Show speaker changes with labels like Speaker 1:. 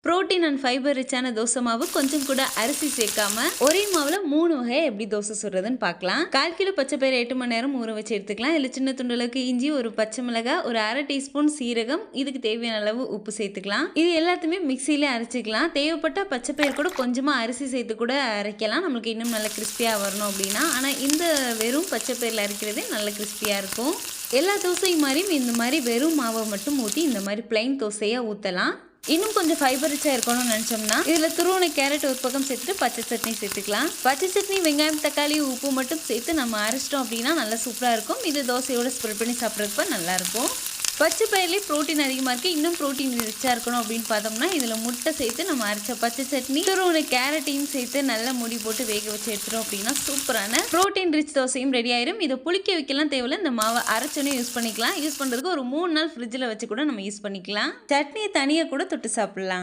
Speaker 1: Protein and fibre ரிச்சான தோசை மாவு கொஞ்சம் கூட அரிசி சேர்க்காம ஒரே மாவுல 3 வகையை எப்படி தோசை சுடுறதுன்னு பார்க்கலாம். 1/4 கிலோ பச்சை பயிறு 8 மணி நேரம் ஊற வச்சு எடுத்துக்கலாம். இதில் சின்ன துண்டளவுக்கு இஞ்சி, ஒரு பச்சை மிளகாய், ஒரு 1/2 டீஸ்பூன் சீரகம், இதுக்கு தேவையான அளவு உப்பு சேர்த்துக்கலாம். இது எல்லாத்தையுமே மிக்சியில அரைச்சிக்கலாம். தேவைப்பட்ட பச்சை பயிறு கூட கொஞ்சமா அரிசி சேர்த்து கூட அரைக்கலாம், நம்மளுக்கு இன்னும் நல்ல கிறிஸ்பியா வரணும் அப்படின்னா. ஆனால் இந்த வெறும் பச்சை பயிரில் அரைக்கிறதே நல்ல கிறிஸ்பியா இருக்கும். எல்லா தோசையும் மாதிரியும் இந்த மாதிரி வெறும் மாவை மட்டும் ஊற்றி இந்த மாதிரி பிளைன் தோசையா ஊற்றலாம். இன்னும் கொஞ்சம் ஃபைபர் ரிச்சா இருக்கணும்னு நினச்சோம்னா இதில் துருவன கேரட் ஒரு பக்கம் சேர்த்துட்டு பச்சை சட்னி சேர்த்துக்கலாம். பச்சை சட்னி, வெங்காயம், தக்காளி, உப்பு மட்டும் சேர்த்து நம்ம அரைச்சிட்டோம் அப்படின்னா நல்லா சூப்பராக இருக்கும். இது தோசையோட ஸ்ப்ரெட் பண்ணி சாப்பிட்றப்ப நல்லாயிருக்கும். பச்சை பயிர்லேயே ப்ரோட்டீன் அதிகமாக இருக்குது. இன்னும் ப்ரோட்டீன் ரிச்சாக இருக்கணும் அப்படின்னு பார்த்தோம்னா இதில் முட்டை சேர்த்து நம்ம அரைச்ச பச்சை சட்னி, துருவன கேரட்டையும் சேர்த்து நல்லா மூடி போட்டு வேக வச்சு எடுத்துட்டோம் அப்படின்னா சூப்பரான ப்ரோட்டீன் ரிச் தோசையும் ரெடி ஆயிரும். இதை புளிக்க வைக்கலாம் தேவையில்ல, இந்த மாவை அரைச்சோன்னே யூஸ் பண்ணிக்கலாம். யூஸ் பண்ணுறதுக்கு ஒரு 3 நாள் ஃப்ரிட்ஜில் வச்சு கூட நம்ம யூஸ் பண்ணிக்கலாம். சட்னியை தனியாக கூட தொட்டு சாப்பிட்லாம்.